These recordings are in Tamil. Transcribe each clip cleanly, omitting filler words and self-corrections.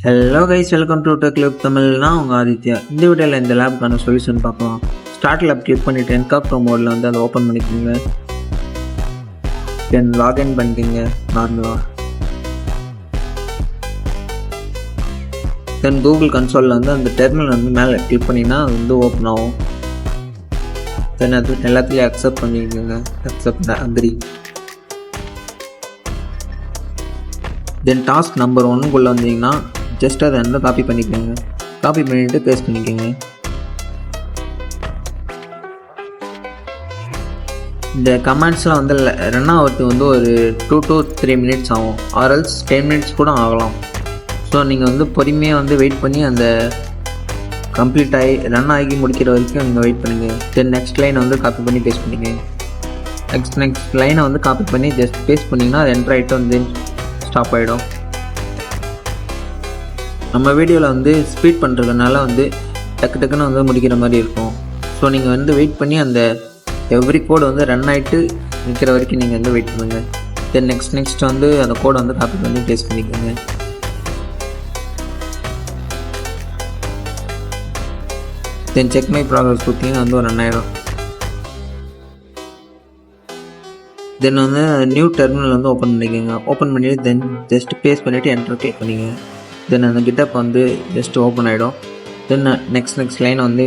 Hello guys, welcome to tech lab Tamil. நான் உங்கள் ஆதித்யா. இந்த வீடியோவில் இந்த லேப்க்கான சொல்யூஷன் பார்க்கலாம். ஸ்டார்ட் லேப் கிளிக் பண்ணிவிட்டு என்காப்டோ மோடில் வந்து அதை ஓப்பன் பண்ணிக்கோங்க. தென் லாகின் பண்ணிக்கிங்க நார்மலாக. தென் கூகுள் கன்சோலில் வந்து அந்த டெர்மினல் வந்து மேலே கிளிக் பண்ணிங்கன்னா அது வந்து ஓப்பன் ஆகும். தென் அது எல்லாத்துலேயும் அக்செப்ட் பண்ணிக்கோங்க. Accept agree. Then task number 1 வந்தீங்கன்னா ஜஸ்ட் அதை வந்து காப்பி பண்ணிக்கோங்க. காப்பி பண்ணிவிட்டு பேஸ்ட் பண்ணிக்கோங்க. இந்த கமெண்ட்ஸ்லாம் வந்து ரன் ஆகிறதுக்கு வந்து ஒரு 2 to 3 minutes ஆகும், ஆர்எல்ஸ் 10 minutes கூட ஆகலாம். ஸோ நீங்கள் வந்து பொறுமையாக வந்து வெயிட் பண்ணி அந்த கம்ப்ளீட் ஆகி ரன் ஆகி முடிக்கிற வரைக்கும் நீங்கள் வெயிட் பண்ணுங்கள். தென் நெக்ஸ்ட் லைனை வந்து காப்பி பண்ணி பேஸ்ட் பண்ணிங்க. நெக்ஸ்ட் லைனை வந்து காப்பி பண்ணி ஜஸ்ட் பேஸ்ட் பண்ணிங்கன்னா அது என்ட்ரு ஆகிட்டு வந்து ஸ்டாப் ஆகிடும். நம்ம வீடியோவில் வந்து ஸ்பீட் பண்ணுறதுனால வந்து டக்குன்னு வந்து முடிக்கிற மாதிரி இருக்கும். ஸோ நீங்கள் வந்து வெயிட் பண்ணி அந்த எவ்ரி கோடு வந்து ரன் ஆகிட்டு நிற்கிற வரைக்கும் நீங்கள் வந்து வெயிட் பண்ணுங்கள். தென் நெக்ஸ்ட் வந்து அந்த கோடை வந்து காப்பி பண்ணி பேஸ்ட் பண்ணிக்கோங்க. தென் செக் மை ப்ராக்ரஸ் கொடுத்தீங்கன்னா வந்து ரன் ஆகிடும். தென் வந்து நியூ டெர்மினல் வந்து ஓப்பன் பண்ணிக்கோங்க. ஓப்பன் பண்ணிவிட்டு தென் ஜஸ்ட் பேஸ்ட் பண்ணிவிட்டு என்டர் கிளிக் பண்ணிங்க. தென் அந்த கிட்டப் வந்து ஜஸ்ட் ஓப்பன் ஆகிடும். தென் நெக்ஸ்ட் லைனை வந்து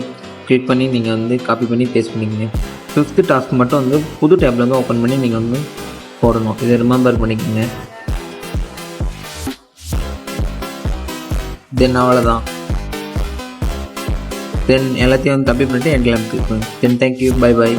கிளிக் பண்ணி நீங்கள் வந்து காப்பி பண்ணி பேஸ்ட் பண்ணிக்கோங்க. 5th டாஸ்க் மட்டும் வந்து புது டேப்பில் வந்து ஓப்பன் பண்ணி நீங்கள் வந்து போடணும். இதை ரிமெம்பர் பண்ணிக்கோங்க. தென் அவ்வளோதான். தென் எல்லாத்தையும் வந்து காப்பி பண்ணிவிட்டு எண்ட் கிளிக் பண்ணுங்க. Then thank you, by.